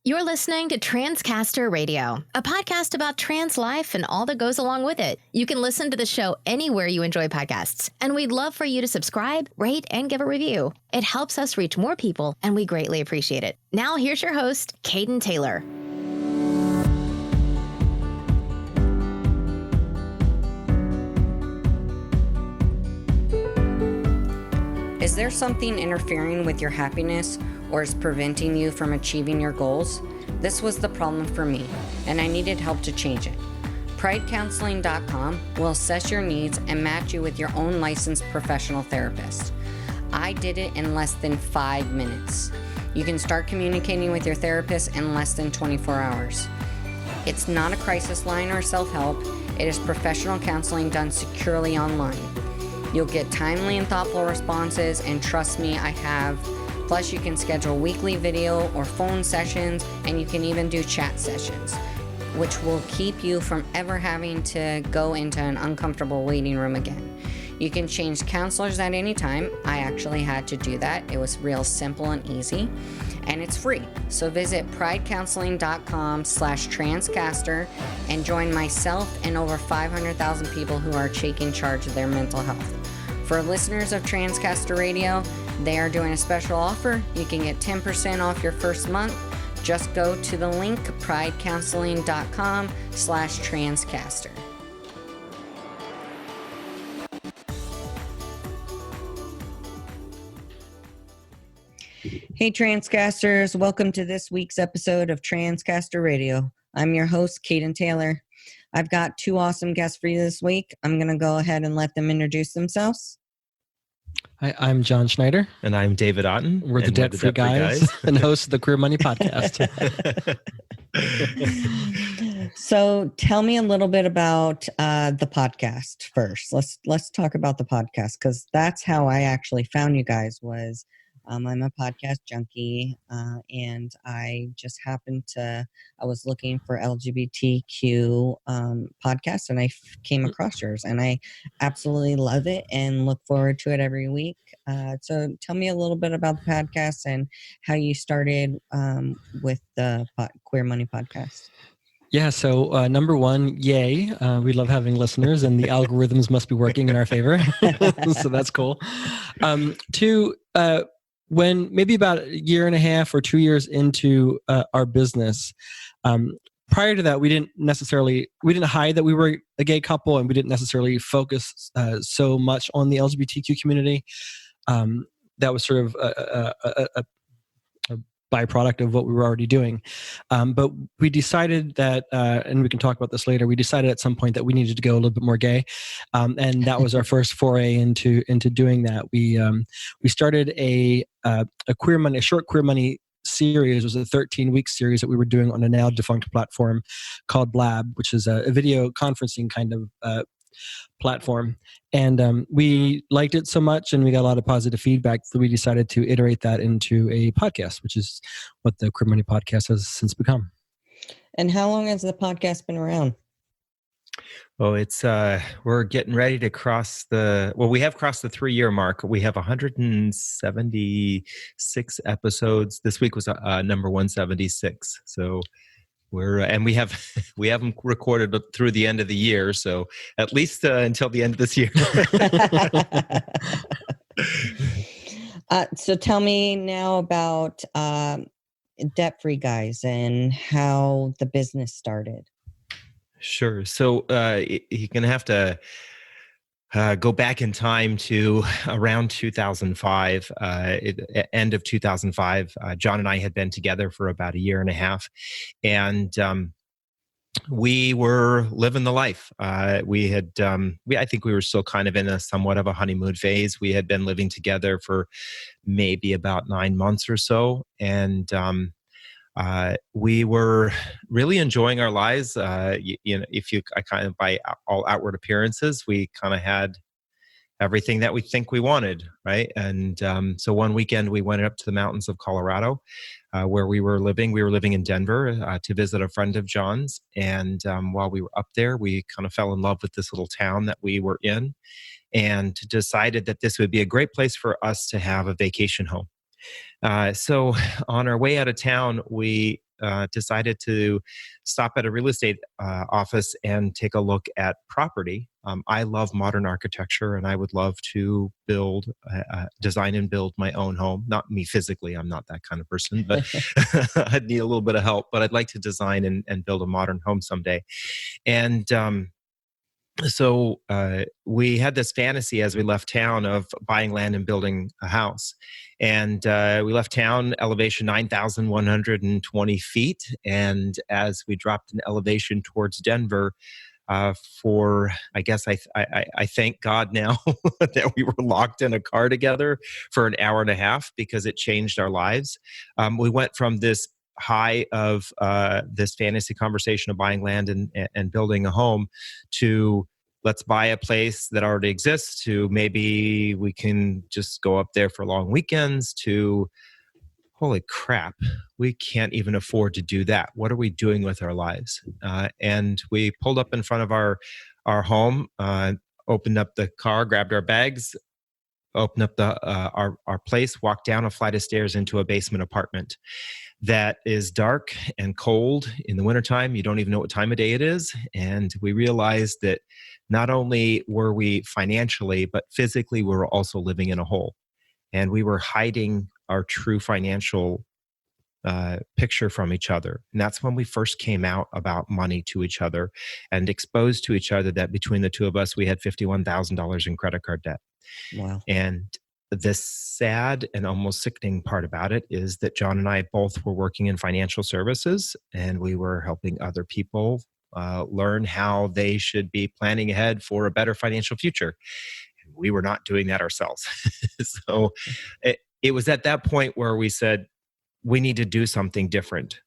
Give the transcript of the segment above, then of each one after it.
You're listening to Transcaster Radio, a podcast about trans life and all that goes along with it. You can listen to the show anywhere you enjoy podcasts, and we'd love for you to subscribe, rate, and give a review. It helps us reach more people, and we greatly appreciate it. Now, here's your host, Caden Taylor. Is there something interfering with your happiness or is preventing you from achieving your goals? This was the problem for me, and I needed help to change it. PrideCounseling.com will assess your needs and match you with your own licensed professional therapist. I did it in less than 5 minutes. You can start communicating with your therapist in less than 24 hours. It's not a crisis line or self-help. It is professional counseling done securely online. You'll get timely and thoughtful responses, and trust me, I have. Plus, you can schedule weekly video or phone sessions, and you can even do chat sessions, which will keep you from ever having to go into an uncomfortable waiting room again. You can change counselors at any time. I actually had to do that. It was real simple and easy, and it's free. So visit pridecounseling.com/transcaster and join myself and over 500,000 people who are taking charge of their mental health. For listeners of Transcaster Radio, they are doing a special offer. You can get 10% off your first month. Just go to the link pridecounseling.com/transcaster. Hey Transcasters, welcome to this week's episode of Transcaster Radio. I'm your host, Caden Taylor. I've got two awesome guests for you this week. I'm going to go ahead and let them introduce themselves. Hi, I'm John Schneider. And I'm David Otten. We're the Debt-Free Guys and hosts of the Queer Money Podcast. So tell me a little bit about the podcast first. Let's talk about the podcast, because that's how I actually found you guys was I'm a podcast junkie, and I just happened to, I was looking for LGBTQ podcasts, and I came across yours, and I absolutely love it and look forward to it every week. So tell me a little bit about the podcast and how you started with the Queer Money Podcast. Yeah, so number one, yay. We love having listeners, and the algorithms must be working in our favor. So that's cool. Two, when maybe about a year and a half or 2 years into our business, prior to that, we didn't hide that we were a gay couple, and we didn't necessarily focus so much on the LGBTQ community. That was sort of a byproduct of what we were already doing. But we decided that, and we can talk about this later, we decided at some point that we needed to go a little bit more gay. And that was our first foray into doing that. We started a short Queer Money series. It was a 13-week series that we were doing on a now defunct platform called Blab, which is a video conferencing kind of platform. And we liked it so much, and we got a lot of positive feedback, that we decided to iterate that into a podcast, which is what the Queer Money Podcast has since become. And how long has the podcast been around? Well, it's we're getting ready to we have crossed the 3-year mark. We have 176 episodes. This week was number 176. So we haven't recorded through the end of the year, so at least until the end of this year. So tell me now about Debt-Free Guys and how the business started. Sure. So you're going to have to go back in time to around 2005, end of 2005. John and I had been together for about a year and a half, and we were living the life. I think we were still kind of in a somewhat of a honeymoon phase. We had been living together for maybe about 9 months or so, and we were really enjoying our lives. I kind of, by all outward appearances, we kind of had everything that we think we wanted, right? And so one weekend we went up to the mountains of Colorado, where we were living. We were living in Denver to visit a friend of John's. And while we were up there, we kind of fell in love with this little town that we were in, and decided that this would be a great place for us to have a vacation home. So on our way out of town, we decided to stop at a real estate office and take a look at property. I love modern architecture, and I would love to design and build my own home. Not me physically, I'm not that kind of person, but I'd need a little bit of help. But I'd like to design and build a modern home someday. And so we had this fantasy as we left town of buying land and building a house. And we left town, elevation 9,120 feet. And as we dropped an elevation towards Denver, I thank God now that we were locked in a car together for an hour and a half, because it changed our lives. We went from this high of this fantasy conversation of buying land and building a home to let's buy a place that already exists, to maybe we can just go up there for long weekends, to holy crap, we can't even afford to do that. What are we doing with our lives? And we pulled up in front of our home, opened up the car, grabbed our bags, opened up our place, walked down a flight of stairs into a basement apartment that is dark and cold in the wintertime. You don't even know what time of day it is. And we realized that not only were we financially, but physically, we were also living in a hole. And we were hiding our true financial picture from each other. And that's when we first came out about money to each other and exposed to each other that between the two of us, we had $51,000 in credit card debt. Wow. And the sad and almost sickening part about it is that John and I both were working in financial services, and we were helping other people learn how they should be planning ahead for a better financial future. And we were not doing that ourselves. So it was at that point where we said, we need to do something different.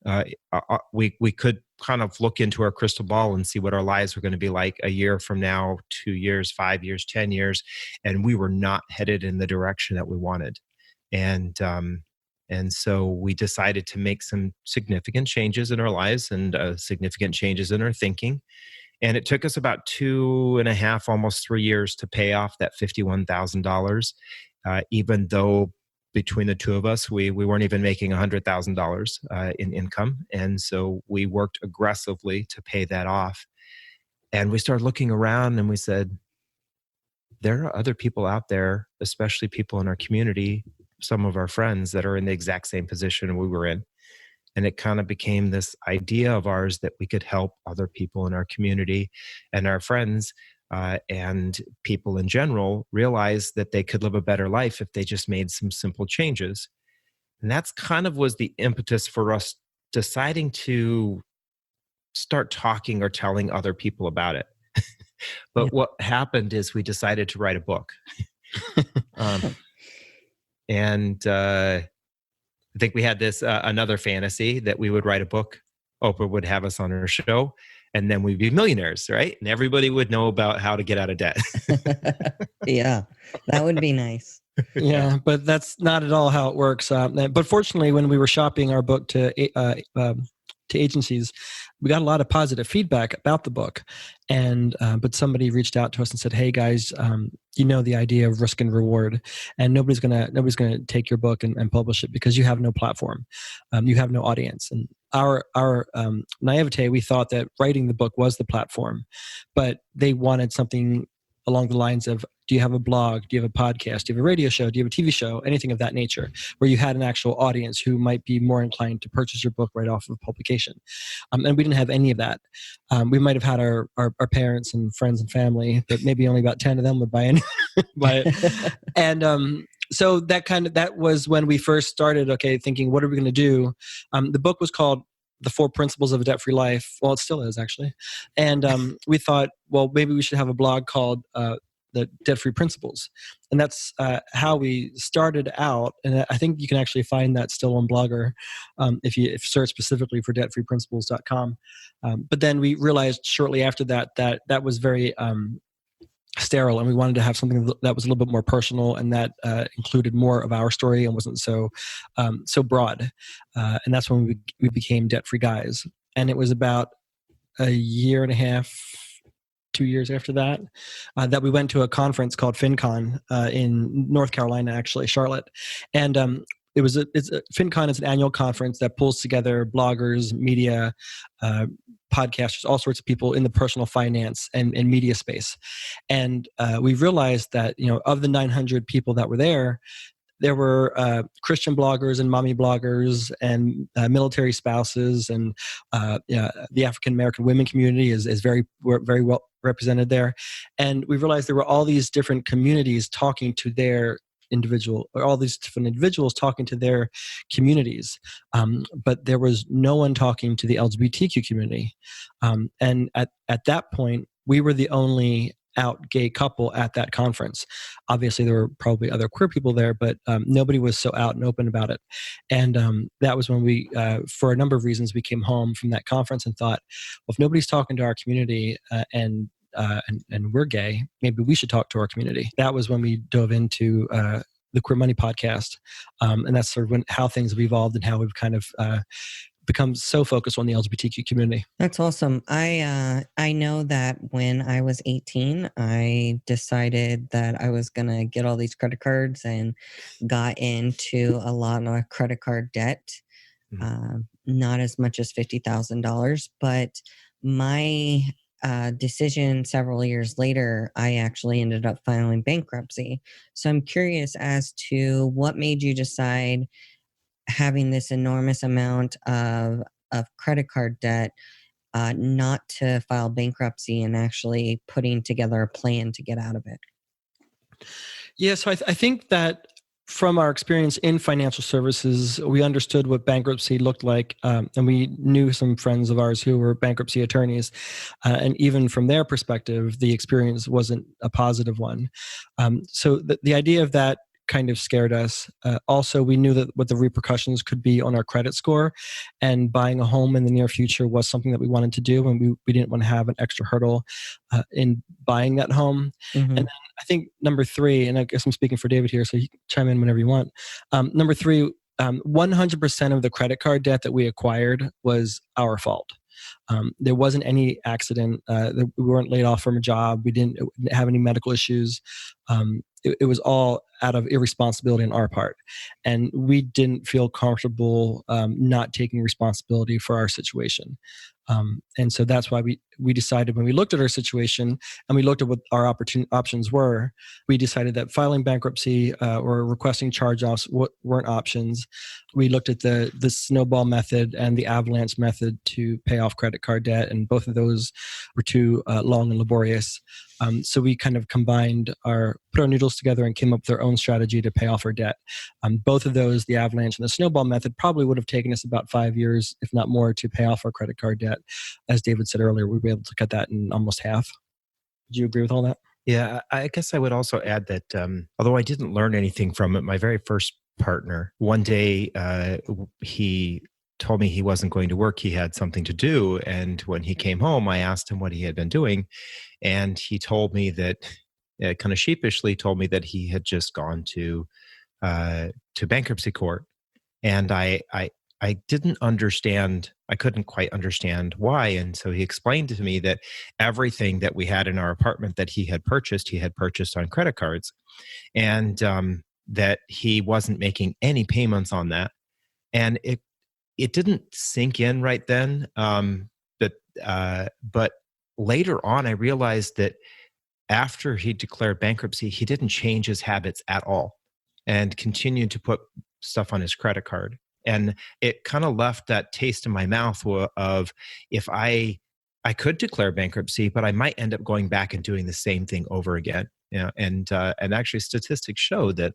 We could kind of look into our crystal ball and see what our lives were going to be like a year from now, 2 years, 5 years, 10 years. And we were not headed in the direction that we wanted. And so we decided to make some significant changes in our lives and significant changes in our thinking. And it took us about 2.5, almost 3 years to pay off that $51,000, even though between the two of us, we weren't even making $100,000 in income. And so we worked aggressively to pay that off. And we started looking around and we said, there are other people out there, especially people in our community, some of our friends that are in the exact same position we were in. And it kind of became this idea of ours that we could help other people in our community and our friends and people in general realize that they could live a better life if they just made some simple changes. And that's kind of was the impetus for us deciding to start talking or telling other people about it. But what happened is we decided to write a book. And I think we had this another fantasy that we would write a book. Oprah would have us on her show, and then we'd be millionaires, right? And everybody would know about how to get out of debt. Yeah, that would be nice. Yeah, but that's not at all how it works. But fortunately, when we were shopping our book to agencies, we got a lot of positive feedback about the book. And but somebody reached out to us and said, "Hey guys, you know the idea of risk and reward, and nobody's gonna take your book and publish it because you have no platform, you have no audience." And our naivete, we thought that writing the book was the platform, but they wanted something along the lines of, do you have a blog? Do you have a podcast? Do you have a radio show? Do you have a TV show? Anything of that nature, where you had an actual audience who might be more inclined to purchase your book right off of publication. And we didn't have any of that. We might have had our parents and friends and family, but maybe only about 10 of them would buy it. And so that was when we first started, thinking, what are we going to do? The book was called The 4 Principles of a Debt-Free Life. Well, it still is, actually. And we thought, well, maybe we should have a blog called The Debt-Free Principles. And that's how we started out. And I think you can actually find that still on Blogger if you search specifically for debtfreeprinciples.com. But then we realized shortly after that was very sterile, and we wanted to have something that was a little bit more personal and that included more of our story and wasn't so broad. And that's when we became Debt Free Guys. And it was about a year and a half, 2 years after that we went to a conference called FinCon in North Carolina, actually, Charlotte. And FinCon is an annual conference that pulls together bloggers, media, podcasters, all sorts of people in the personal finance and media space. And we realized that, of the 900 people that were there were Christian bloggers and mommy bloggers and military spouses, and the African American women community is very well represented there. And we realized there were all these different communities talking to their all these different individuals talking to their communities, but there was no one talking to the LGBTQ community. And at that point, we were the only out gay couple at that conference. Obviously, there were probably other queer people there, but nobody was so out and open about it. And that was when we, for a number of reasons, we came home from that conference and thought, well, if nobody's talking to our community and we're gay, maybe we should talk to our community. That was when we dove into the Queer Money podcast, and that's sort of how things have evolved and how we've kind of become so focused on the LGBTQ community. That's awesome. I know that when I was 18, I decided that I was going to get all these credit cards and got into a lot of credit card debt. Not as much as $50,000, but my decision several years later, I actually ended up filing bankruptcy. So I'm curious as to what made you decide, having this enormous amount of credit card debt, not to file bankruptcy and actually putting together a plan to get out of it. Yeah, so I think that from our experience in financial services, we understood what bankruptcy looked like, and we knew some friends of ours who were bankruptcy attorneys. And even from their perspective, the experience wasn't a positive one. So the idea of that kind of scared us. Also, we knew that what the repercussions could be on our credit score, and buying a home in the near future was something that we wanted to do, and we didn't want to have an extra hurdle in buying that home. Mm-hmm. And then I think number three, and I guess I'm speaking for David here, so you can chime in whenever you want. Number three, 100% of the credit card debt that we acquired was our fault. There wasn't any accident. We weren't laid off from a job. We didn't have any medical issues. It was all out of irresponsibility on our part. And we didn't feel comfortable not taking responsibility for our situation. And so that's why we decided, when we looked at our situation and we looked at what our options were, we decided that filing bankruptcy or requesting charge-offs weren't options. We looked at the snowball method and the avalanche method to pay off credit card debt, and both of those were too long and laborious. So we kind of put our noodles together and came up with our own strategy to pay off our debt. Both of those, the avalanche and the snowball method, probably would have taken us about 5 years, if not more, to pay off our credit card debt. As David said earlier, we'd be able to cut that in almost half. Do you agree with all that? Yeah, I guess I would also add that although I didn't learn anything from it, my very first partner, one day he told me he wasn't going to work. He had something to do. And when he came home, I asked him what he had been doing. And he told me that, kind of sheepishly told me that he had just gone to bankruptcy court. And I didn't understand. I couldn't quite understand why. And so he explained to me that everything that we had in our apartment that he had purchased on credit cards, and that he wasn't making any payments on that. And it didn't sink in right then. But later on, I realized that after he declared bankruptcy, he didn't change his habits at all and continued to put stuff on his credit card. And it kind of left that taste in my mouth of, if I could declare bankruptcy, but I might end up going back and doing the same thing over again. And actually statistics show that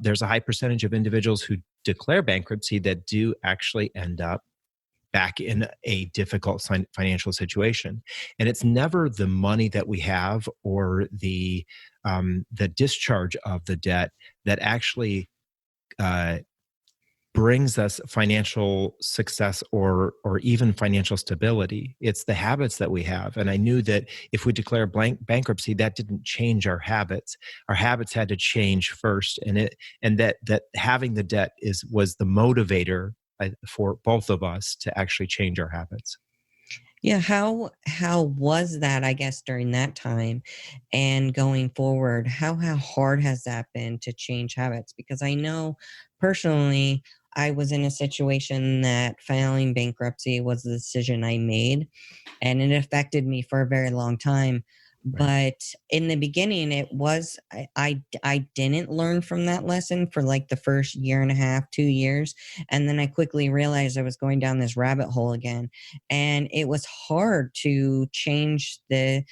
there's a high percentage of individuals who declare bankruptcy that do actually end up back in a difficult financial situation. And it's never the money that we have or the discharge of the debt that actually brings us financial success or even financial stability. It's the habits that we have. And I knew that if we declare bankruptcy, that didn't change our habits. Our habits had to change first. And that having the debt was the motivator for both of us to actually change our habits. Yeah. How was that, I guess, during that time and going forward? How hard has that been to change habits? Because I know personally, I was in a situation that filing bankruptcy was the decision I made, and it affected me for a very long time. Right. But in the beginning, it was, I didn't learn from that lesson for like the first year and a half, 2 years. And then I quickly realized I was going down this rabbit hole again. And it was hard to change this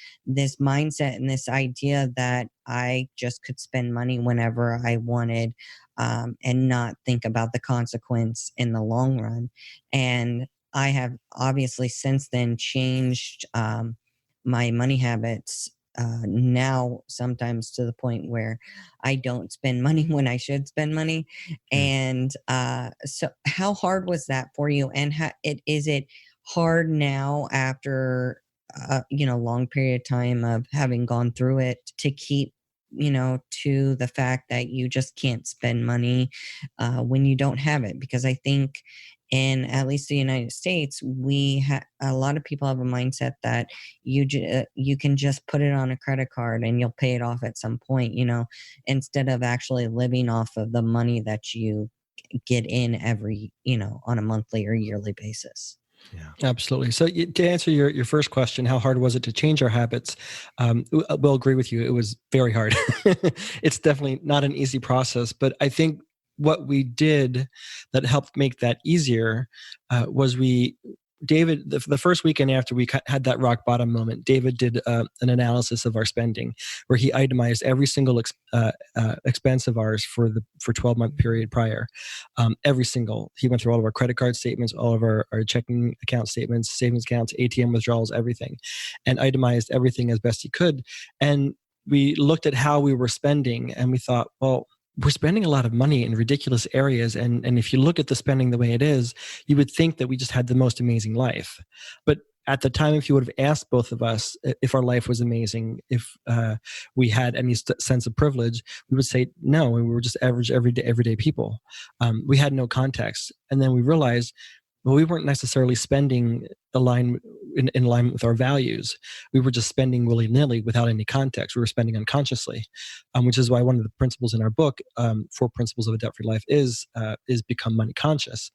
mindset and this idea that I just could spend money whenever I wanted, and not think about the consequence in the long run. And I have obviously since then changed, my money habits, now sometimes to the point where I don't spend money when I should spend money. Mm. And so how hard was that for you? And is it hard now after, long period of time of having gone through it to keep, to the fact that you just can't spend money when you don't have it? Because I think in at least the United States, a lot of people have a mindset that you can just put it on a credit card and you'll pay it off at some point, instead of actually living off of the money that you get in every, on a monthly or yearly basis. Yeah. Absolutely. So to answer your first question, how hard was it to change our habits? We'll agree with you. It was very hard. It's definitely not an easy process, but I think what we did that helped make that easier was David, the first weekend after we had that rock bottom moment, David did an analysis of our spending where he itemized every single expense of ours for 12-month period prior. He went through all of our credit card statements, all of our checking account statements, savings accounts, ATM withdrawals, everything, and itemized everything as best he could. And we looked at how we were spending and we thought, well, we're spending a lot of money in ridiculous areas. And if you look at the spending the way it is, you would think that we just had the most amazing life. But at the time, if you would have asked both of us if our life was amazing, if we had any sense of privilege, we would say no, we were just average, everyday people. We had no context. And then we realized, well, we weren't necessarily spending in line with our values. We were just spending willy-nilly without any context. We were spending unconsciously, which is why one of the principles in our book, 4 Principles of a Debt-Free Life, is become money conscious.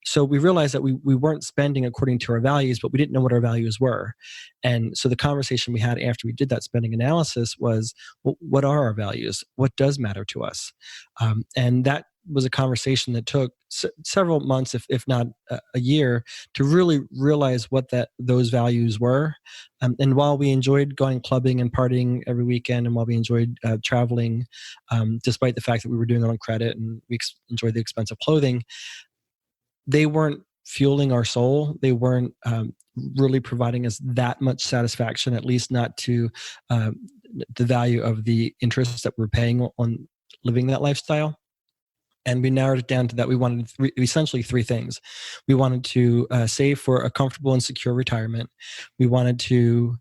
So we realized that we weren't spending according to our values, but we didn't know what our values were. And so the conversation we had after we did that spending analysis was, well, what are our values? What does matter to us? And that was a conversation that took several months, if not a year, to really realize what those values were. And while we enjoyed going clubbing and partying every weekend, and while we enjoyed traveling, despite the fact that we were doing it on credit and we enjoyed the expensive clothing, they weren't fueling our soul. They weren't really providing us that much satisfaction, at least not to the value of the interest that we're paying on living that lifestyle. And we narrowed it down to that we wanted essentially 3 things. We wanted to save for a comfortable and secure retirement. We wanted to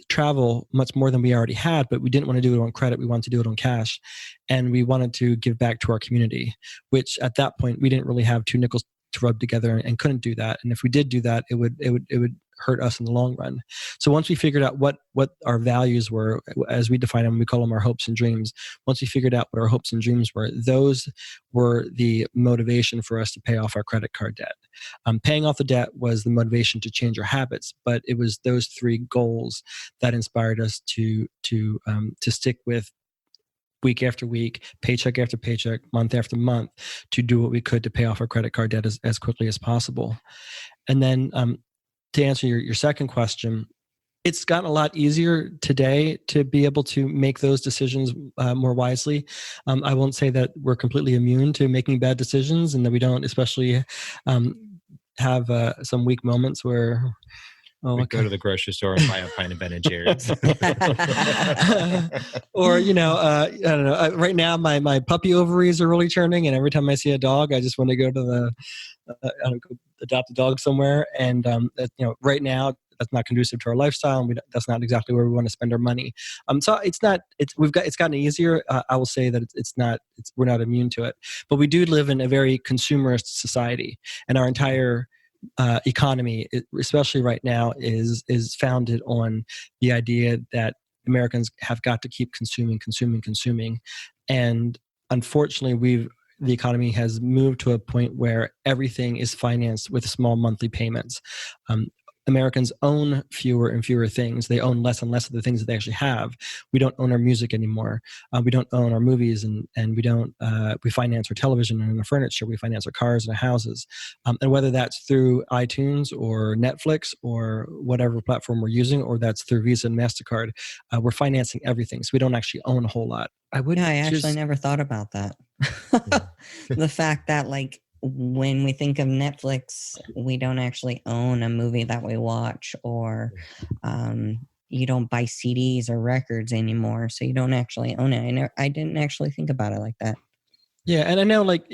travel much more than we already had, but we didn't want to do it on credit. We wanted to do it on cash. And we wanted to give back to our community, which at that point, we didn't really have 2 nickels to rub together and couldn't do that. And if we did do that, it would hurt us in the long run. So once we figured out what our values were, as we define them, we call them our hopes and dreams. Once we figured out what our hopes and dreams were, those were the motivation for us to pay off our credit card debt. Paying off the debt was the motivation to change our habits, but it was those 3 goals that inspired us to stick with week after week, paycheck after paycheck, month after month, to do what we could to pay off our credit card debt as quickly as possible. And then to answer your second question, it's gotten a lot easier today to be able to make those decisions more wisely. I won't say that we're completely immune to making bad decisions and that we don't especially have some weak moments where... we go to the grocery store and buy a pint of Ben & Jerry's. Or, I don't know. Right now, my puppy ovaries are really churning, and every time I see a dog, I just want to go to adopt a dog somewhere. And right now, that's not conducive to our lifestyle, and that's not exactly where we want to spend our money. So it's gotten easier. I will say that we're not immune to it, but we do live in a very consumerist society, and our entire economy, especially right now, is founded on the idea that Americans have got to keep consuming. And unfortunately, the economy has moved to a point where everything is financed with small monthly payments. Americans own fewer and fewer things. They own less and less of the things that they actually have. We don't own our music anymore. We don't own our movies, and we don't. We finance our television and our furniture. We finance our cars and our houses. And whether that's through iTunes or Netflix or whatever platform we're using, or that's through Visa and MasterCard, we're financing everything. So we don't actually own a whole lot. I actually never thought about that. The fact that, like, when we think of Netflix, we don't actually own a movie that we watch, or you don't buy CDs or records anymore, so you don't actually own it. I didn't actually think about it like that. Yeah, and I know, like,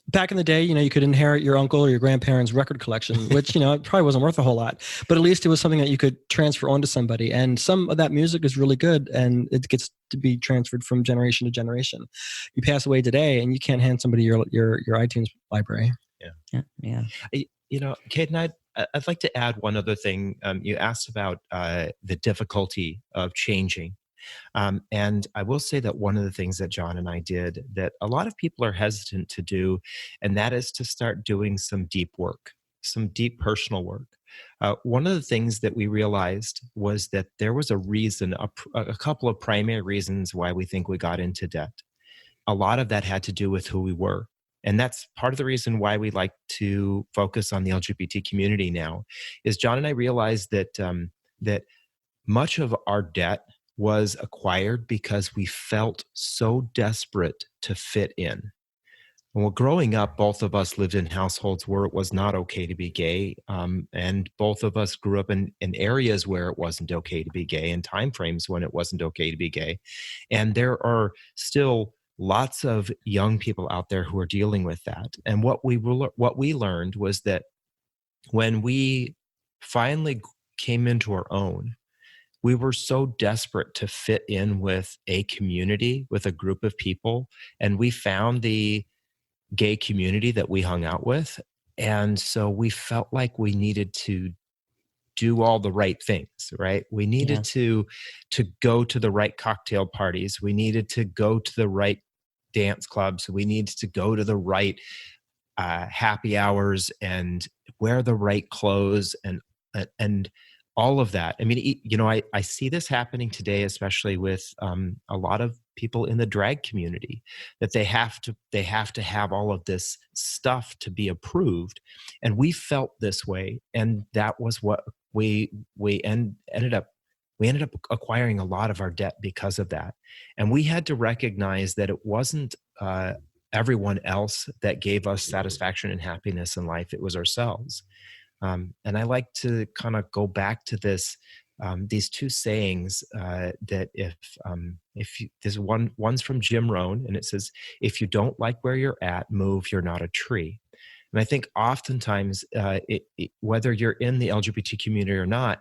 back in the day, you could inherit your uncle or your grandparents' record collection, which, it probably wasn't worth a whole lot, but at least it was something that you could transfer onto somebody. And some of that music is really good, and it gets to be transferred from generation to generation. You pass away today, and you can't hand somebody your iTunes library. Yeah. Kate, and I'd like to add one other thing. You asked about the difficulty of changing. And I will say that one of the things that John and I did that a lot of people are hesitant to do, and that is to start doing some deep work, some deep personal work. One of the things that we realized was that there was a reason, a couple of primary reasons why we think we got into debt. A lot of that had to do with who we were. And that's part of the reason why we like to focus on the LGBT community now, is John and I realized that that much of our debt was acquired because we felt so desperate to fit in. Well, growing up, both of us lived in households where it was not okay to be gay, and both of us grew up in areas where it wasn't okay to be gay, and time frames when it wasn't okay to be gay. And there are still lots of young people out there who are dealing with that. And what we learned was that when we finally came into our own, we were so desperate to fit in with a community, with a group of people, and we found the gay community that we hung out with. And so we felt like we needed to do all the right things, right? We needed to go to the right cocktail parties. We needed to go to the right dance clubs. We needed to go to the right happy hours and wear the right clothes and all of that. I mean, I see this happening today, especially with a lot of people in the drag community, that they have to have all of this stuff to be approved. And we felt this way. And that was what we ended up acquiring a lot of our debt because of that. And we had to recognize that it wasn't everyone else that gave us satisfaction and happiness in life. It was ourselves. And I like to kind of go back to these two sayings that there's one's from Jim Rohn, and it says, "If you don't like where you're at, move. You're not a tree." And I think oftentimes, whether you're in the LGBT community or not,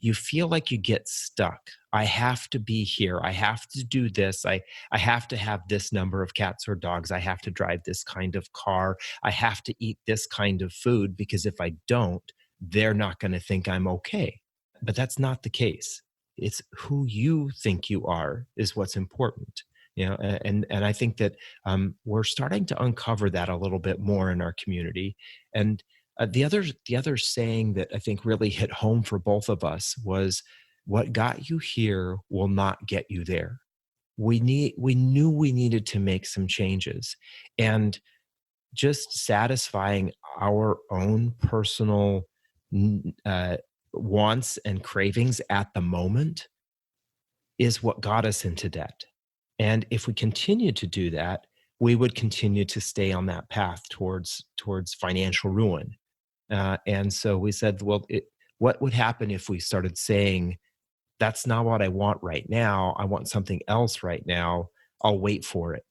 you feel like you get stuck. I have to be here. I have to do this. I have to have this number of cats or dogs. I have to drive this kind of car. I have to eat this kind of food, because if I don't, they're not going to think I'm okay. But that's not the case. It's who you think you are is what's important. And I think that we're starting to uncover that a little bit more in our community. And the other saying that I think really hit home for both of us was, what got you here will not get you there. We knew we needed to make some changes, and just satisfying our own personal wants and cravings at the moment is what got us into debt. And if we continue to do that, we would continue to stay on that path towards financial ruin. And so we said, well, what would happen if we started saying, that's not what I want right now. I want something else right now. I'll wait for it.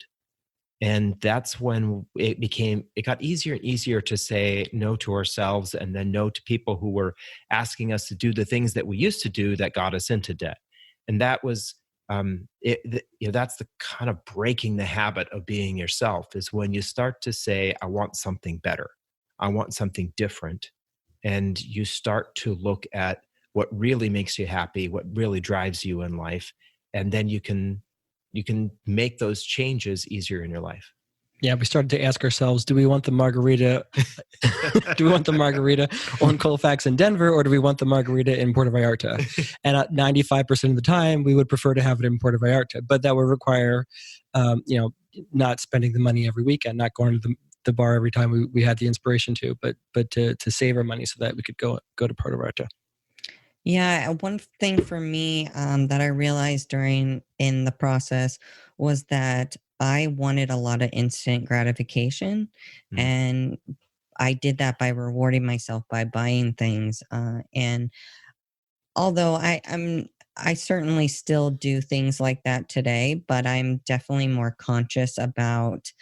And that's when it got easier and easier to say no to ourselves, and then no to people who were asking us to do the things that we used to do that got us into debt. And that was, that's the kind of breaking the habit of being yourself, is when you start to say, I want something better. I want something different. And you start to look at what really makes you happy, what really drives you in life. And then you can make those changes easier in your life. Yeah, we started to ask ourselves, do we want the margarita? Do we want the margarita on Colfax in Denver, or do we want the margarita in Puerto Vallarta? And at 95% of the time, we would prefer to have it in Puerto Vallarta, but that would require, not spending the money every weekend, not going to the bar every time we had the inspiration to, but to save our money so that we could go to Puerto Vallarta. Yeah, one thing for me that I realized in the process was that I wanted a lot of instant gratification, and I did that by rewarding myself by buying things. And although I certainly still do things like that today, but I'm definitely more conscious about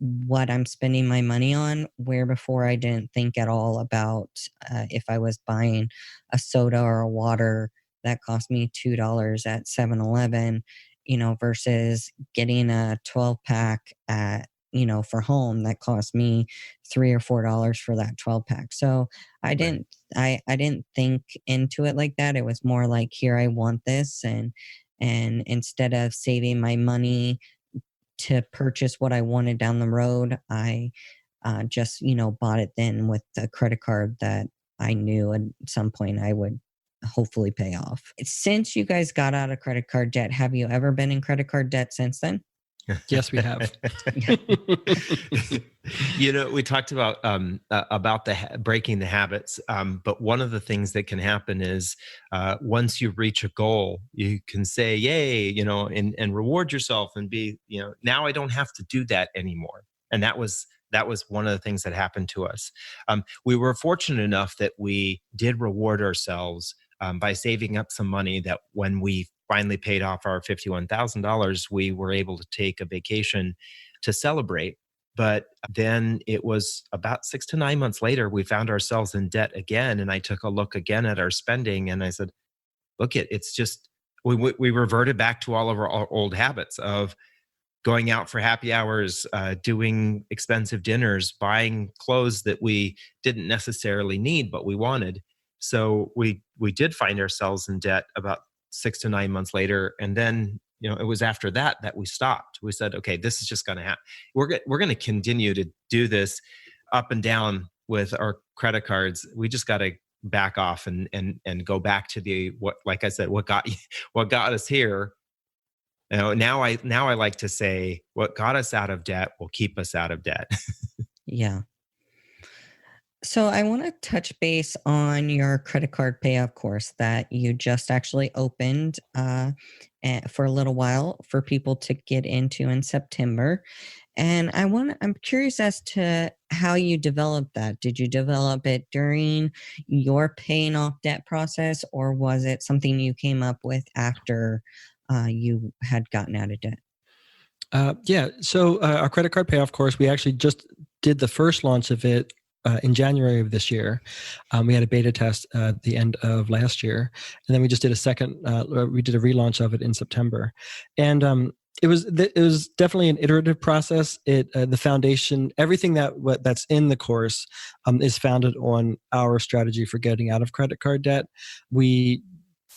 what I'm spending my money on, where before I didn't think at all about if I was buying a soda or a water that cost me $2 at 7-Eleven, versus getting a 12 pack at, for home that cost me $3 or $4 for that 12 pack. So I didn't, I didn't think into it like that. It was more like, here, I want this. And instead of saving my money to purchase what I wanted down the road, I just, bought it then with a credit card that I knew at some point I would hopefully pay off. Since you guys got out of credit card debt, have you ever been in credit card debt since then? Yes, we have. We talked about breaking the habits, but one of the things that can happen is once you reach a goal, you can say, "Yay!" And reward yourself and be, now I don't have to do that anymore. And that was one of the things that happened to us. We were fortunate enough that we did reward ourselves by saving up some money, that when we finally paid off our $51,000, we were able to take a vacation to celebrate. But then it was about 6 to 9 months later, we found ourselves in debt again. And I took a look again at our spending, and I said, look, it's just, we reverted back to all of our old habits of going out for happy hours, doing expensive dinners, buying clothes that we didn't necessarily need, but we wanted. So we did find ourselves in debt about 6 to 9 months later. And then, it was after that we stopped. We said, okay, this is just going to happen. We're going to continue to do this up and down with our credit cards. We just got to back off and go back to like I said, what got us here. Now I like to say, what got us out of debt will keep us out of debt. Yeah. So I want to touch base on your credit card payoff course that you just actually opened for a little while for people to get into in September. And I'm curious as to how you developed that. Did you develop it during your paying off debt process, or was it something you came up with after you had gotten out of debt? So our credit card payoff course, we actually just did the first launch of it in January of this year. We had a beta test at the end of last year, and then we just did we did a relaunch of it in September. And it was definitely an iterative process. The foundation, everything that's in the course is founded on our strategy for getting out of credit card debt. We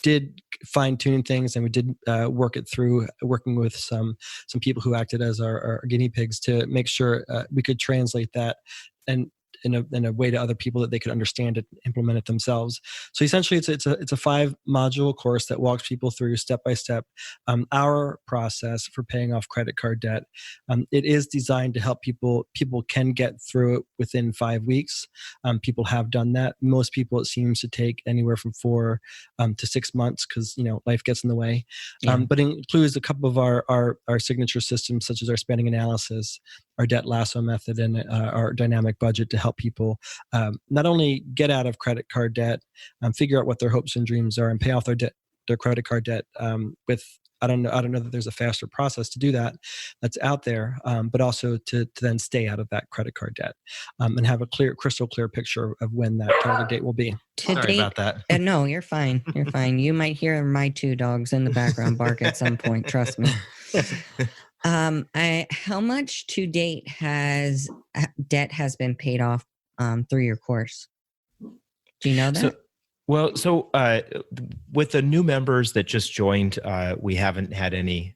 did fine-tune things, and we did work it through, working with some people who acted as our guinea pigs to make sure we could translate that and in a way to other people that they could understand it, implement it themselves. So essentially, it's a 5-module course that walks people through step by step our process for paying off credit card debt. It is designed to help people. People can get through it within 5 weeks. People have done that. Most people, it seems to take anywhere from 4 to 6 months because life gets in the way. Yeah. But it includes a couple of our signature systems, such as our spending analysis, our debt lasso method, and our dynamic budget to help people not only get out of credit card debt, figure out what their hopes and dreams are, and pay off their credit card debt with. I don't know that there's a faster process to do that that's out there, but also to then stay out of that credit card debt and have a crystal clear picture of when that target date will be. Sorry about that. No, you're fine. You're fine. You might hear my 2 dogs in the background bark at some point. Trust me. How much to date has debt been paid off through your course? Do you know that? Well, so with the new members that just joined, we haven't had any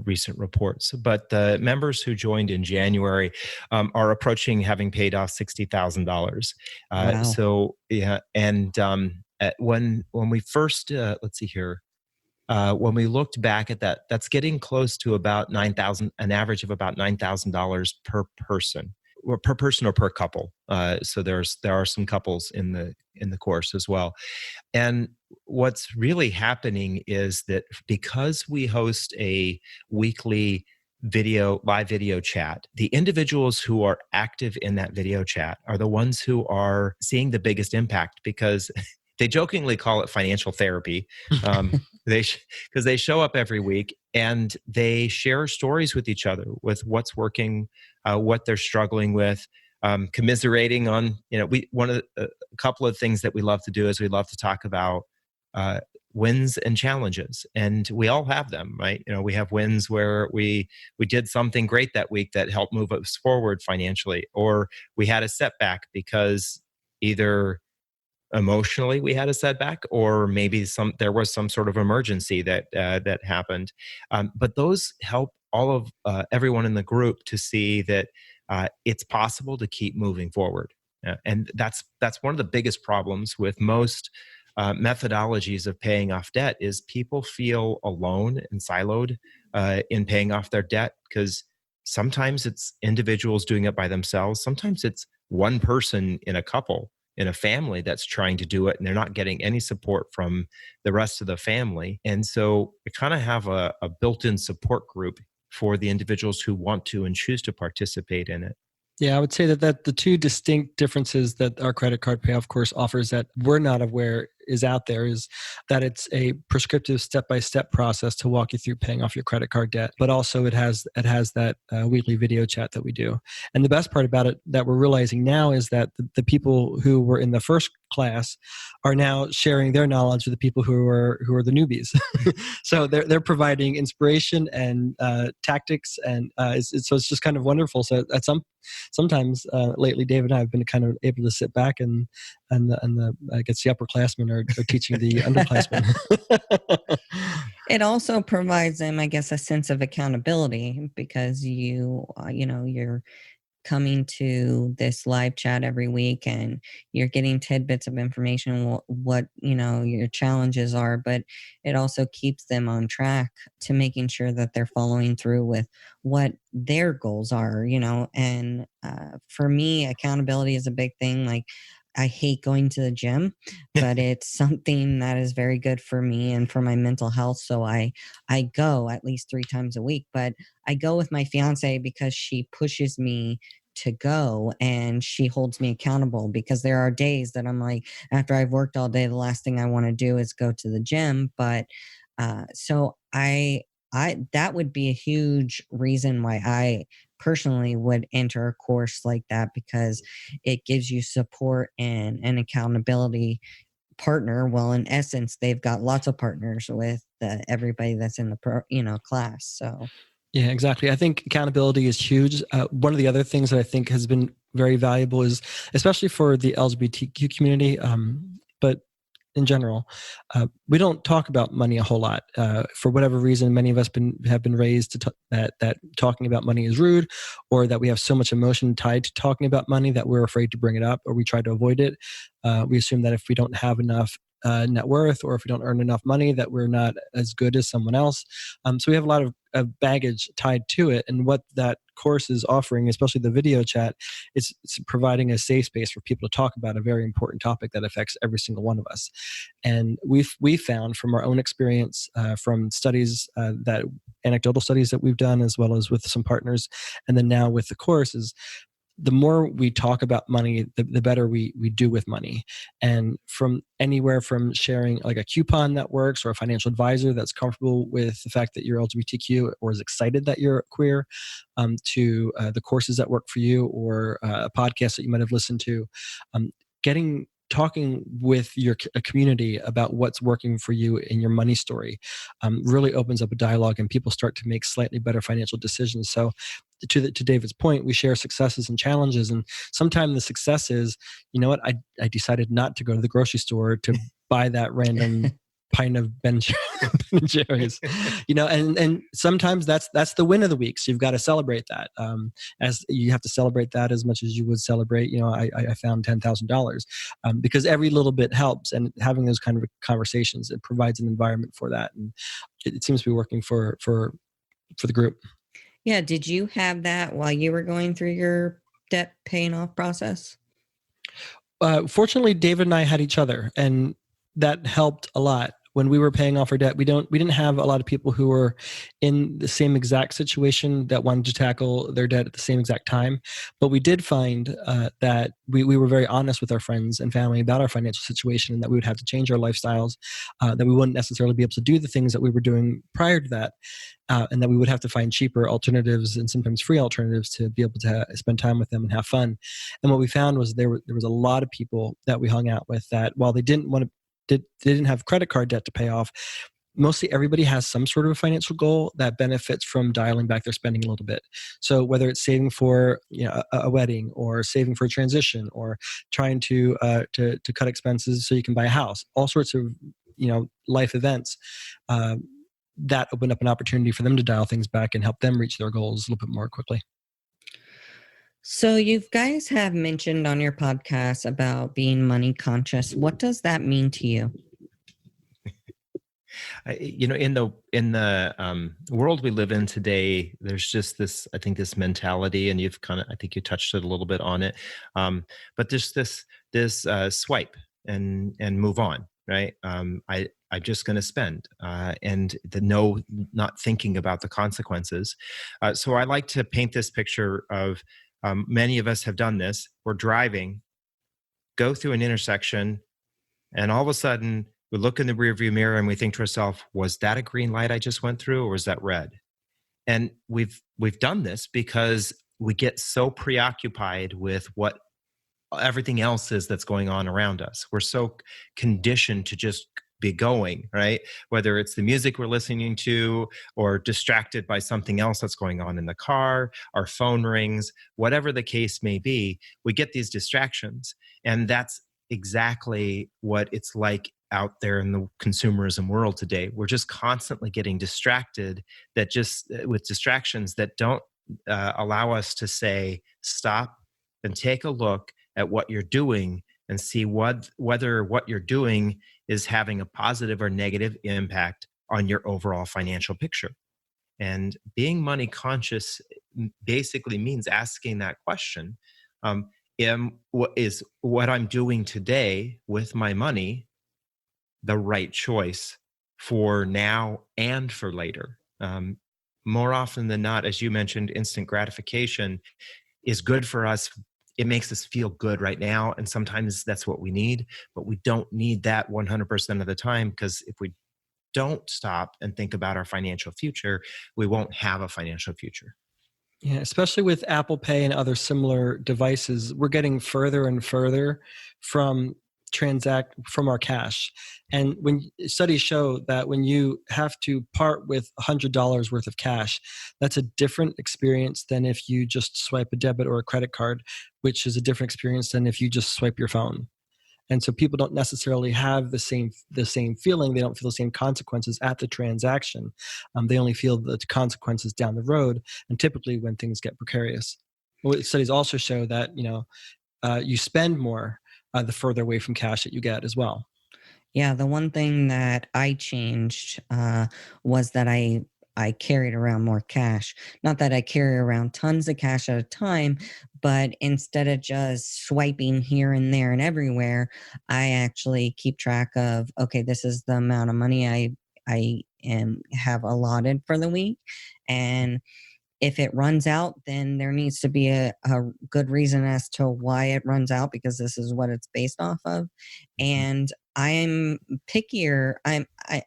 recent reports, but the members who joined in January are approaching having paid off $60,000. Wow. So yeah, and when we first let's see here. When we looked back at that, that's getting close to about 9,000, an average of about $9,000 per person, or per person or per couple. So there are some couples in the course as well. And what's really happening is that because we host a weekly live video chat, the individuals who are active in that video chat are the ones who are seeing the biggest impact, because they jokingly call it financial therapy. Because they show up every week and they share stories with each other, with what's working, what they're struggling with, commiserating on, a couple of things that we love to do is we love to talk about wins and challenges, and we all have them, right? We have wins where we did something great that week that helped move us forward financially, or we had a setback because either emotionally we had a setback, or maybe there was some sort of emergency that happened. But those help all of everyone in the group to see that it's possible to keep moving forward. And that's one of the biggest problems with most methodologies of paying off debt, is people feel alone and siloed in paying off their debt, because sometimes it's individuals doing it by themselves. Sometimes it's one person in a couple, in a family, that's trying to do it, and they're not getting any support from the rest of the family. And so we kind of have a built-in support group for the individuals who want to and choose to participate in it. Yeah, I would say that the two distinct differences that our credit card payoff course offers that we're not aware is out there is that it's a prescriptive step-by-step process to walk you through paying off your credit card debt, but also it has that weekly video chat that we do. And the best part about it that we're realizing now is that the people who were in the first class are now sharing their knowledge with the people who are the newbies. So they're providing inspiration and tactics, and so it's just kind of wonderful. So sometimes lately, Dave and I have been kind of able to sit back and I guess the upperclassmen are teaching the underclassmen. It also provides them, I guess, a sense of accountability, because you're coming to this live chat every week and you're getting tidbits of information, what your challenges are, but it also keeps them on track to making sure that they're following through with what their goals are, and for me, accountability is a big thing. Like, I hate going to the gym, but it's something that is very good for me and for my mental health. So I go at least 3 times a week, but I go with my fiance because she pushes me to go and she holds me accountable, because there are days that I'm like, after I've worked all day, the last thing I want to do is go to the gym. But so I that would be a huge reason why I personally would enter a course like that, because it gives you support and an accountability partner. Well, in essence, they've got lots of partners with everybody that's in the class. So yeah, exactly. I think accountability is huge. One of the other things that I think has been very valuable is, especially for the LGBTQ community, but in general, we don't talk about money a whole lot. For whatever reason, many of us have been raised to that talking about money is rude, or that we have so much emotion tied to talking about money that we're afraid to bring it up, or we try to avoid it. We assume that if we don't have enough net worth, or if we don't earn enough money, that we're not as good as someone else. So we have a lot of baggage tied to it. And what that course is offering, especially the video chat, it's providing a safe space for people to talk about a very important topic that affects every single one of us. And we've found from our own experience, from studies anecdotal studies that we've done, as well as with some partners, and then now with the course, is the more we talk about money, the better we do with money. And from anywhere from sharing like a coupon that works, or a financial advisor that's comfortable with the fact that you're LGBTQ or is excited that you're queer, to the courses that work for you, or a podcast that you might have listened to, talking with your community about what's working for you in your money story really opens up a dialogue, and people start to make slightly better financial decisions. So to David's point, we share successes and challenges, and sometimes the success is, you know what, I decided not to go to the grocery store to buy that random pint of Ben and Jerry's, and sometimes that's the win of the week. So you've got to celebrate that. As you have to celebrate that as much as you would celebrate, I found $10,000, because every little bit helps, and having those kind of conversations, it provides an environment for that. And it seems to be working for the group. Yeah. Did you have that while you were going through your debt paying off process? Fortunately, David and I had each other, and that helped a lot. When we were paying off our debt, we didn't have a lot of people who were in the same exact situation that wanted to tackle their debt at the same exact time. But we did find that we were very honest with our friends and family about our financial situation, and that we would have to change our lifestyles, that we wouldn't necessarily be able to do the things that we were doing prior to that, and that we would have to find cheaper alternatives and sometimes free alternatives to be able to spend time with them and have fun. And what we found was there was a lot of people that we hung out with that, while they didn't have credit card debt to pay off, mostly everybody has some sort of a financial goal that benefits from dialing back their spending a little bit. So whether it's saving for a wedding, or saving for a transition, or trying to cut expenses so you can buy a house, all sorts of life events that open up an opportunity for them to dial things back and help them reach their goals a little bit more quickly. So you guys have mentioned on your podcast about being money conscious. What does that mean to you? In the world we live in today, there's just this mentality, and I think you touched it a little bit on it. But there's this swipe and move on, right? I'm just going to spend, and not thinking about the consequences. So I like to paint this picture of, many of us have done this. We're driving, go through an intersection, and all of a sudden we look in the rearview mirror and we think to ourselves, was that a green light I just went through, or was that red? And we've done this because we get so preoccupied with what everything else is that's going on around us. We're so conditioned to just be going, right? Whether it's the music we're listening to, or distracted by something else that's going on in the car, our phone rings, whatever the case may be, we get these distractions. And that's exactly what it's like out there in the consumerism world today. We're just constantly getting distracted, with distractions that don't allow us to say, stop and take a look at what you're doing and see whether what you're doing is having a positive or negative impact on your overall financial picture. And being money conscious basically means asking that question. Is what I'm doing today with my money the right choice for now and for later? More often than not, as you mentioned, instant gratification is good for us. It makes us feel good right now. And sometimes that's what we need, but we don't need that 100% of the time, because if we don't stop and think about our financial future, we won't have a financial future. Yeah, especially with Apple Pay and other similar devices, we're getting further and further from our cash. And when studies show that when you have to part with $100 worth of cash, that's a different experience than if you just swipe a debit or a credit card, which is a different experience than if you just swipe your phone. And so people don't necessarily have the same feeling. They don't feel the same consequences at the transaction. They only feel the consequences down the road, and typically when things get precarious. Well, studies also show that you spend more the further away from cash that you get as well. Yeah, the one thing that I changed was that I carried around more cash. Not that I carry around tons of cash at a time, but instead of just swiping here and there and everywhere, I actually keep track of, okay, this is the amount of money I have allotted for the week. And if it runs out, then there needs to be a good reason as to why it runs out, because this is what it's based off of. And I'm pickier.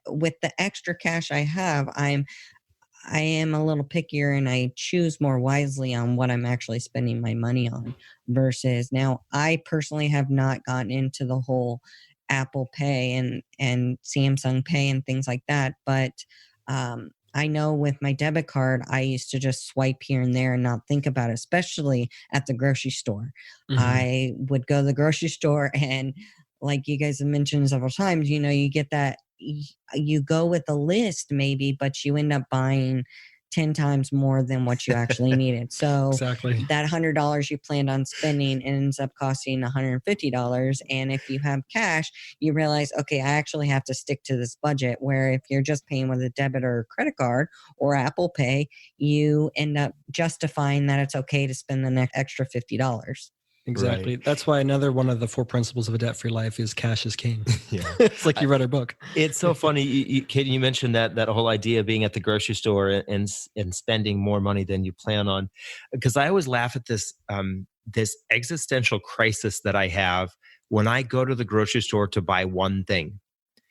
With the extra cash I have, I am a little pickier, and I choose more wisely on what I'm actually spending my money on. Versus now, I personally have not gotten into the whole Apple Pay and Samsung Pay and things like that, but I know with my debit card, I used to just swipe here and there and not think about it, especially at the grocery store. Mm-hmm. I would go to the grocery store and like you guys have mentioned several times, you get that, you go with a list maybe, but you end up buying 10 times more than what you actually needed. So Exactly. that $100 you planned on spending ends up costing $150. And if you have cash, you realize, okay, I actually have to stick to this budget. Where if you're just paying with a debit or credit card or Apple Pay, you end up justifying that it's okay to spend the next extra $50. Exactly. Right. That's why another one of the 4 principles of a debt-free life is cash is king. Yeah. It's like you read our book. It's so funny, Katie. You mentioned that whole idea of being at the grocery store and spending more money than you plan on, because I always laugh at this this existential crisis that I have when I go to the grocery store to buy one thing.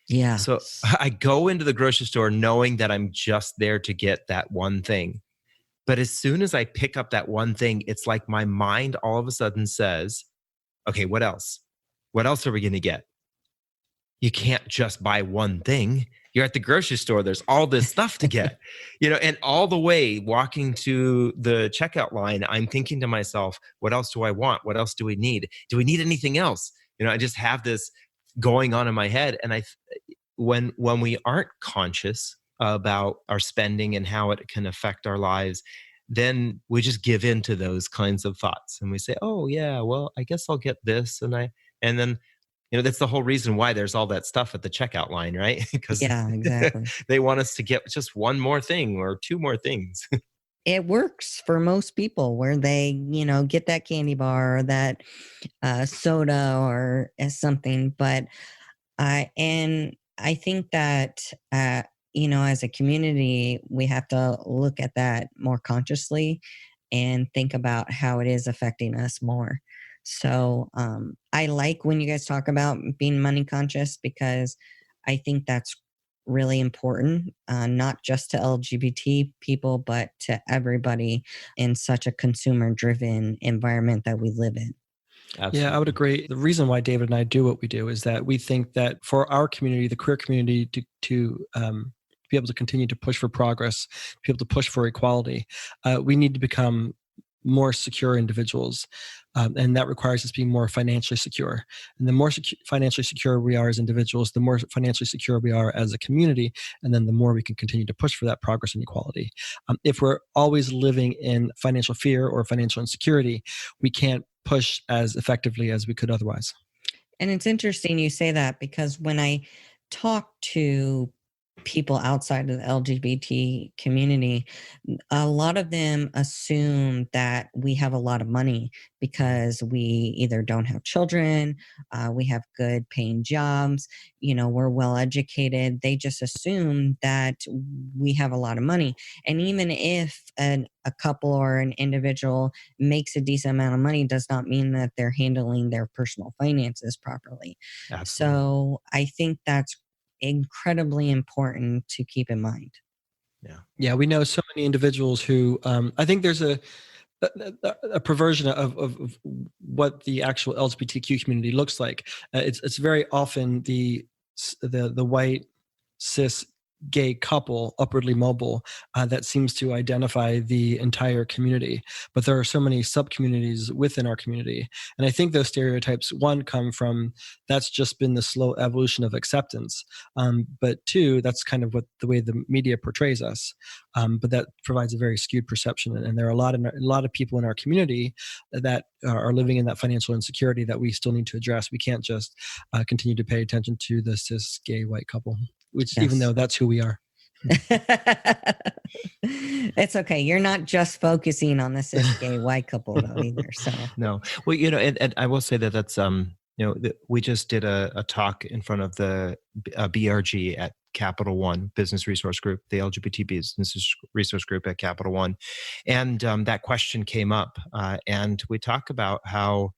Yeah. So I go into the grocery store knowing that I'm just there to get that one thing. But as soon as I pick up that one thing, it's like my mind all of a sudden says, okay, what else? What else are we going to get? You can't just buy one thing. You're at the grocery store. There's all this stuff to get, and all the way walking to the checkout line, I'm thinking to myself, what else do I want? What else do we need? Do we need anything else? I just have this going on in my head. And when we aren't conscious about our spending and how it can affect our lives, then we just give in to those kinds of thoughts and we say, oh yeah, well, I guess I'll get this. And then, that's the whole reason why there's all that stuff at the checkout line, right? Because Yeah, exactly. they want us to get just one more thing or two more things. It works for most people where they, get that candy bar or that soda or something. But I think that, as a community, we have to look at that more consciously and think about how it is affecting us more. So I like when you guys talk about being money conscious, because I think that's really important, not just to LGBT people, but to everybody in such a consumer-driven environment that we live in. Absolutely. Yeah, I would agree. The reason why David and I do what we do is that we think that for our community, the queer community, to be able to continue to push for progress, be able to push for equality, we need to become more secure individuals. And that requires us being more financially secure. And the more financially secure we are as individuals, the more financially secure we are as a community. And then the more we can continue to push for that progress and equality. If we're always living in financial fear or financial insecurity, we can't push as effectively as we could otherwise. And it's interesting you say that, because when I talk to people outside of the LGBT community, a lot of them assume that we have a lot of money because we either don't have children, we have good paying jobs, we're well educated. They just assume that we have a lot of money. And even if a couple or an individual makes a decent amount of money, does not mean that they're handling their personal finances properly. Absolutely. So I think that's incredibly important to keep in mind. Yeah, we know so many individuals who I think there's a perversion of what the actual LGBTQ community looks like. It's very often the white cis gay couple, upwardly mobile, that seems to identify the entire community. But there are so many sub-communities within our community. And I think those stereotypes, one, come from that's just been the slow evolution of acceptance. But two, that's kind of what the way the media portrays us. But that provides a very skewed perception. And there are a lot of people in our community that are living in that financial insecurity that we still need to address. We can't just continue to pay attention to the cis gay white couple, which even though that's who we are. It's okay. You're not just focusing on the cis gay white couple though either. So No, well, and I will say that that's we just did a talk in front of the BRG at Capital One Business Resource Group, the LGBT Business Resource Group at Capital One, and that question came up, and we talk about how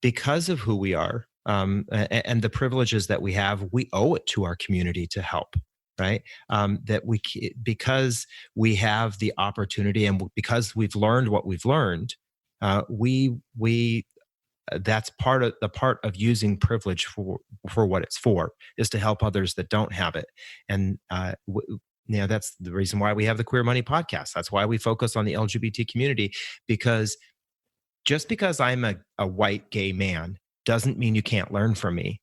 because of who we are. And the privileges that we have, we owe it to our community to help, right? Because we have the opportunity and because we've learned what we've learned, that's part of using privilege for what it's for, is to help others that don't have it. And that's the reason why we have the Queer Money podcast. That's why we focus on the LGBT community, because just because I'm a white gay man doesn't mean you can't learn from me.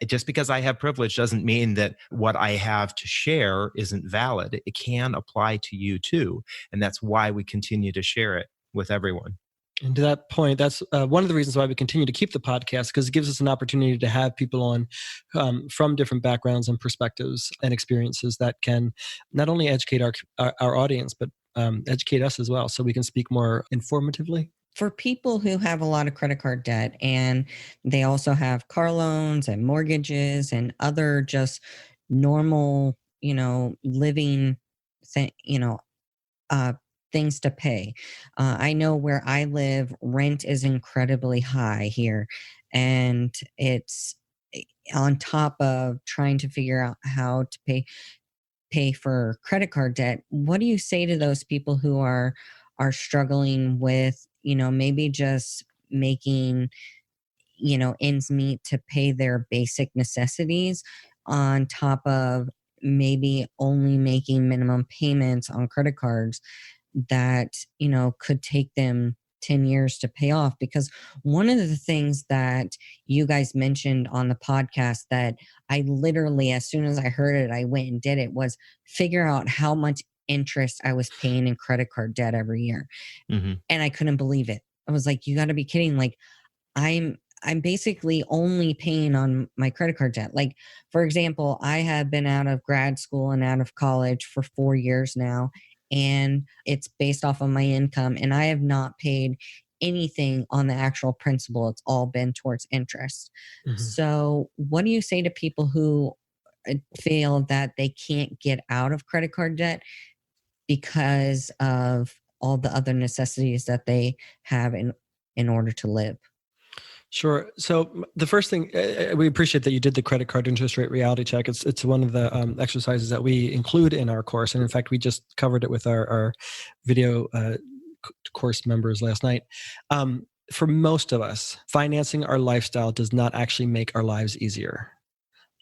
Just because I have privilege doesn't mean that what I have to share isn't valid. It can apply to you too. And that's why we continue to share it with everyone. And to that point, that's one of the reasons why we continue to keep the podcast, because it gives us an opportunity to have people on from different backgrounds and perspectives and experiences that can not only educate our audience, but educate us as well, so we can speak more informatively. For people who have a lot of credit card debt and they also have car loans and mortgages and other just normal, living, things to pay. I know where I live, rent is incredibly high here, and it's on top of trying to figure out how to pay for credit card debt. What do you say to those people who are struggling with, maybe just making, ends meet to pay their basic necessities on top of maybe only making minimum payments on credit cards that, could take them 10 years to pay off? Because one of the things that you guys mentioned on the podcast that I literally, as soon as I heard it, I went and did it, was figure out how much interest I was paying in credit card debt every year. Mm-hmm. And I couldn't believe it. I was like, you got to be kidding. Like, I'm basically only paying on my credit card debt. Like, for example, I have been out of grad school and out of college for 4 years now, and it's based off of my income, and I have not paid anything on the actual principal. It's all been towards interest. Mm-hmm. So what do you say to people who feel that they can't get out of credit card debt because of all the other necessities that they have in order to live? Sure. So the first thing, we appreciate that you did the credit card interest rate reality check. It's one of the exercises that we include in our course. And in fact, we just covered it with our video course members last night. For most of us, financing our lifestyle does not actually make our lives easier.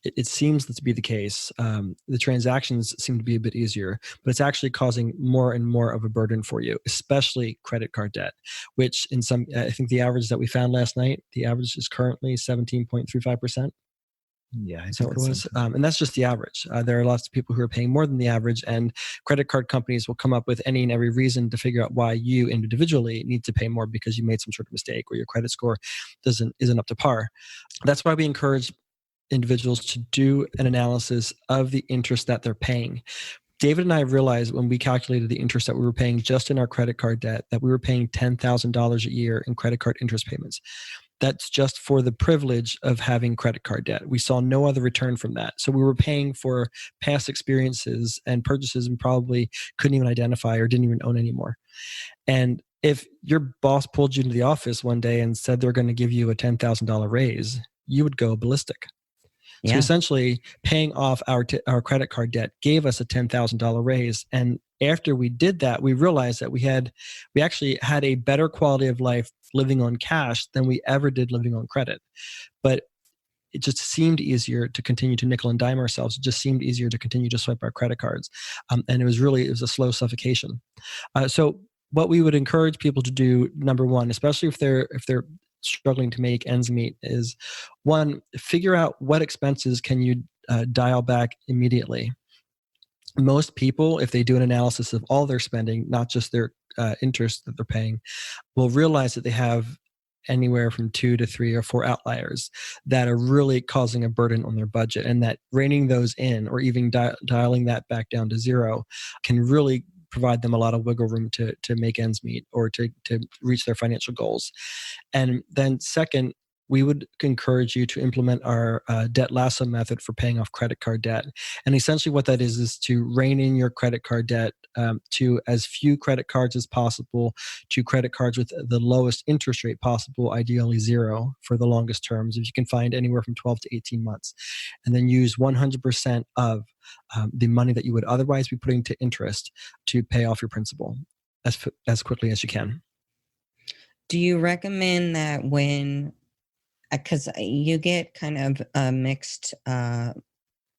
It seems to be the case. The transactions seem to be a bit easier, but it's actually causing more and more of a burden for you, especially credit card debt, which I think the average that we found last night, the average is currently 17.35%. Yeah, so it was, and that's just the average. There are lots of people who are paying more than the average, and credit card companies will come up with any and every reason to figure out why you individually need to pay more because you made some sort of mistake or your credit score isn't up to par. That's why we encourage individuals to do an analysis of the interest that they're paying. David and I realized when we calculated the interest that we were paying just in our credit card debt that we were paying $10,000 a year in credit card interest payments. That's just for the privilege of having credit card debt. We saw no other return from that. So we were paying for past experiences and purchases we probably couldn't even identify or didn't even own anymore. And if your boss pulled you into the office one day and said they're going to give you a $10,000 raise, you would go ballistic. So essentially, paying off our credit card debt gave us a $10,000 raise. And after we did that, we realized that we actually had a better quality of life living on cash than we ever did living on credit. But it just seemed easier to continue to nickel and dime ourselves. It just seemed easier to continue to swipe our credit cards. And it was a slow suffocation. So what we would encourage people to do, number one, especially if they're struggling to make ends meet, is one, figure out what expenses can you dial back immediately. Most people, if they do an analysis of all their spending, not just their interest that they're paying, will realize that they have anywhere from 2 to 3 or 4 outliers that are really causing a burden on their budget, and that reining those in or even dialing that back down to zero can really provide them a lot of wiggle room to make ends meet or to reach their financial goals. And then second, we would encourage you to implement our debt lasso method for paying off credit card debt. And essentially what that is to rein in your credit card debt to as few credit cards as possible, to credit cards with the lowest interest rate possible, ideally zero for the longest terms, if you can find anywhere from 12 to 18 months. And then use 100% of the money that you would otherwise be putting to interest to pay off your principal as quickly as you can. Do you recommend that when, because you get kind of a mixed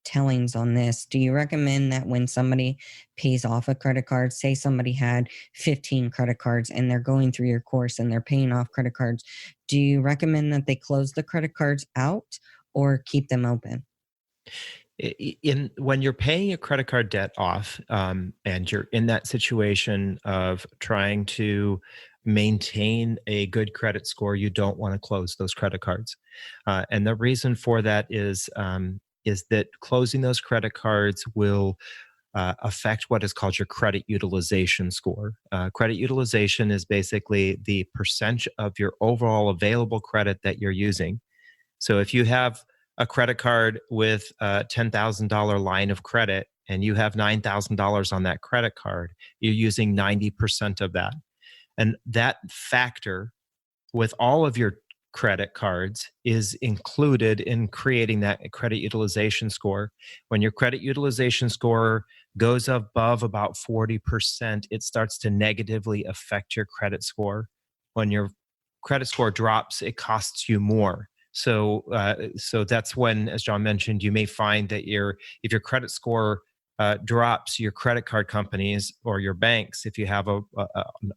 tellings on this. Do you recommend that when somebody pays off a credit card, say somebody had 15 credit cards and they're going through your course and they're paying off credit cards, do you recommend that they close the credit cards out or keep them open? When you're paying a credit card debt off, and you're in that situation of trying to maintain a good credit score, you don't want to close those credit cards. And the reason for that is that closing those credit cards will affect what is called your credit utilization score. Credit utilization is basically the percent of your overall available credit that you're using. So if you have a credit card with a $10,000 line of credit and you have $9,000 on that credit card, you're using 90% of that. And that factor with all of your credit cards is included in creating that credit utilization score. When your credit utilization score goes above about 40%, it starts to negatively affect your credit score. When your credit score drops, it costs you more. So that's when, as John mentioned, you may find that if your credit score drops, your credit card companies or your banks, if you have an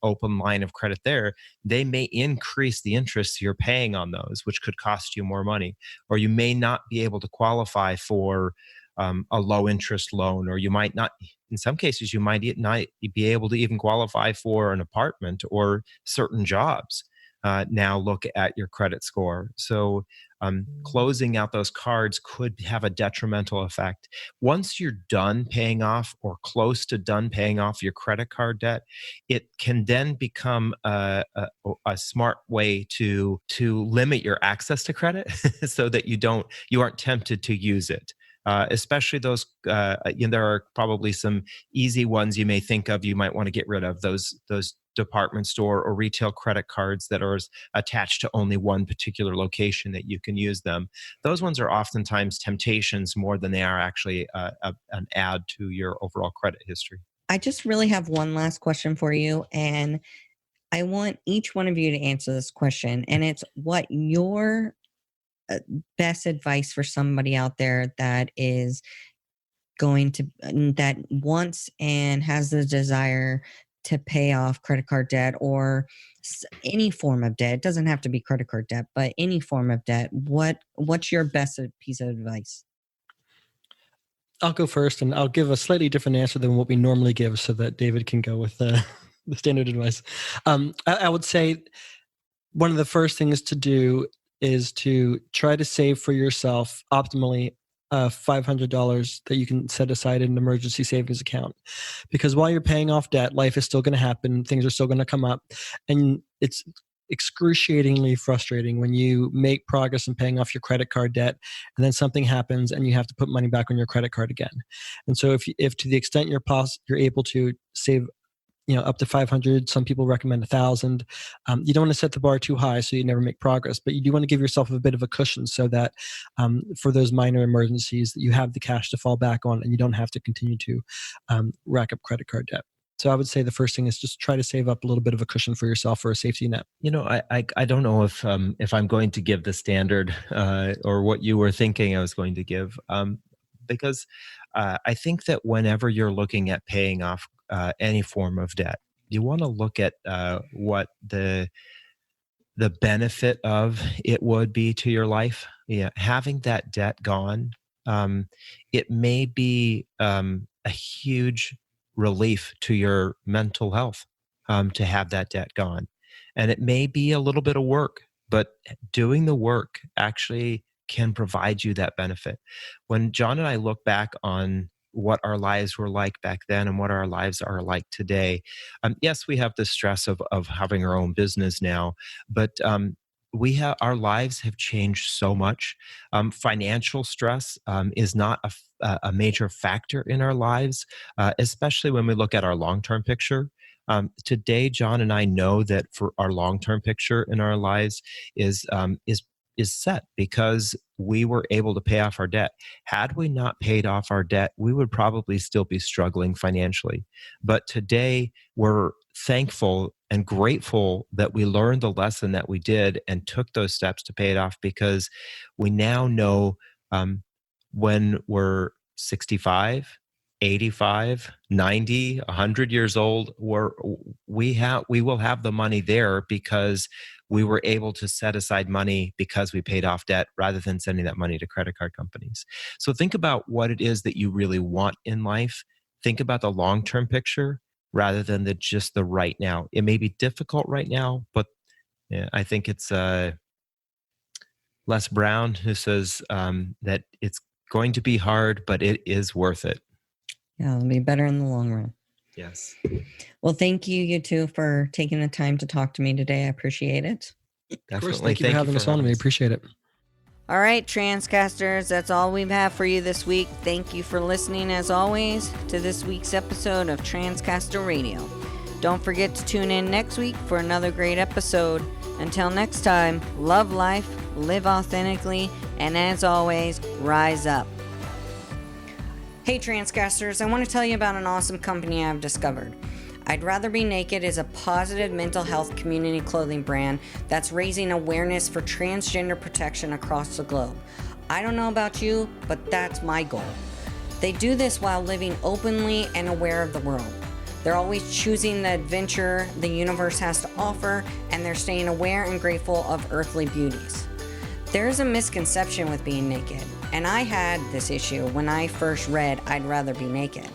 open line of credit there, they may increase the interest you're paying on those, which could cost you more money. Or you may not be able to qualify for a low interest loan, or you might not, in some cases, you might not be able to even qualify for an apartment or certain jobs. Now look at your credit score. So closing out those cards could have a detrimental effect. Once you're done paying off or close to done paying off your credit card debt, it can then become a smart way to limit your access to credit so that you aren't tempted to use it. Especially those, there are probably some easy ones you may think of. You might want to get rid of those department store or retail credit cards that are attached to only one particular location that you can use them. Those ones are oftentimes temptations more than they are actually an add to your overall credit history. I just really have one last question for you, and I want each one of you to answer this question, and it's what your best advice for somebody out there that is that wants and has the desire to pay off credit card debt or any form of debt. It doesn't have to be credit card debt, but any form of debt. What's your best piece of advice? I'll go first, and I'll give a slightly different answer than what we normally give so that David can go with the standard advice. I would say one of the first things to do is to try to save for yourself optimally $500 that you can set aside in an emergency savings account. Because while you're paying off debt, life is still going to happen. Things are still going to come up. And it's excruciatingly frustrating when you make progress in paying off your credit card debt and then something happens and you have to put money back on your credit card again. And so if to the extent you're able to save up to 500. Some people recommend 1,000. You don't want to set the bar too high so you never make progress, but you do want to give yourself a bit of a cushion so that for those minor emergencies that you have the cash to fall back on and you don't have to continue to rack up credit card debt. So I would say the first thing is just try to save up a little bit of a cushion for yourself for a safety net. I don't know if I'm going to give the standard or what you were thinking I was going to give, because I think that whenever you're looking at paying off any form of debt, you want to look at what the benefit of it would be to your life. Yeah, having that debt gone, it may be a huge relief to your mental health to have that debt gone, and it may be a little bit of work, but doing the work actually can provide you that benefit. When John and I look back on what our lives were like back then and what our lives are like today. Yes, we have the stress of having our own business now, but our lives have changed so much. Financial stress is not a major factor in our lives, especially when we look at our long-term picture. Today, John and I know that for our long-term picture in our lives is set because we were able to pay off our debt. Had we not paid off our debt, we would probably still be struggling financially. But today, we're thankful and grateful that we learned the lesson that we did and took those steps to pay it off, because we now know when we're 65, 85, 90, 100 years old, we will have the money there because we were able to set aside money because we paid off debt rather than sending that money to credit card companies. So think about what it is that you really want in life. Think about the long-term picture rather than just the right now. It may be difficult right now, but I think it's Les Brown who says that it's going to be hard, but it is worth it. Yeah, it'll be better in the long run. Yes. Well, thank you two, for taking the time to talk to me today. I appreciate it. Definitely. Of course, thank you for having us on. We appreciate it. All right, Transcasters, that's all we have for you this week. Thank you for listening, as always, to this week's episode of Transcaster Radio. Don't forget to tune in next week for another great episode. Until next time, love life, live authentically, and as always, rise up. Hey Transcasters, I want to tell you about an awesome company I've discovered. I'd Rather Be Naked is a positive mental health community clothing brand that's raising awareness for transgender protection across the globe. I don't know about you, but that's my goal. They do this while living openly and aware of the world. They're always choosing the adventure the universe has to offer, and they're staying aware and grateful of earthly beauties. There's a misconception with being naked, and I had this issue when I first read I'd Rather Be Naked.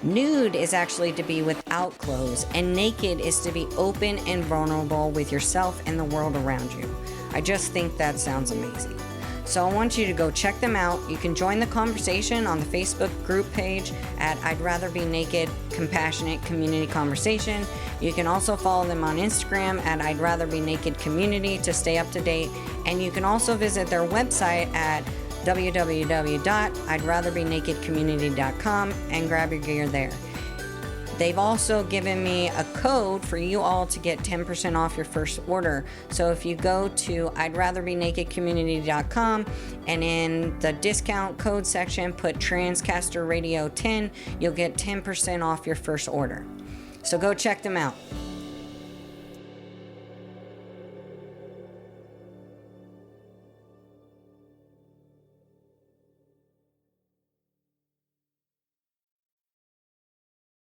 Nude is actually to be without clothes, and naked is to be open and vulnerable with yourself and the world around you. I just think that sounds amazing. So I want you to go check them out. You can join the conversation on the Facebook group page at I'd Rather Be Naked Compassionate Community Conversation. You can also follow them on Instagram at I'd Rather Be Naked Community to stay up to date. And you can also visit their website at www.I'dRatherBeNakedCommunity.com and grab your gear there. They've also given me a code for you all to get 10% off your first order. So if you go to I'dRatherBeNakedCommunity.com and in the discount code section put Transcaster Radio 10, you'll get 10% off your first order. So go check them out.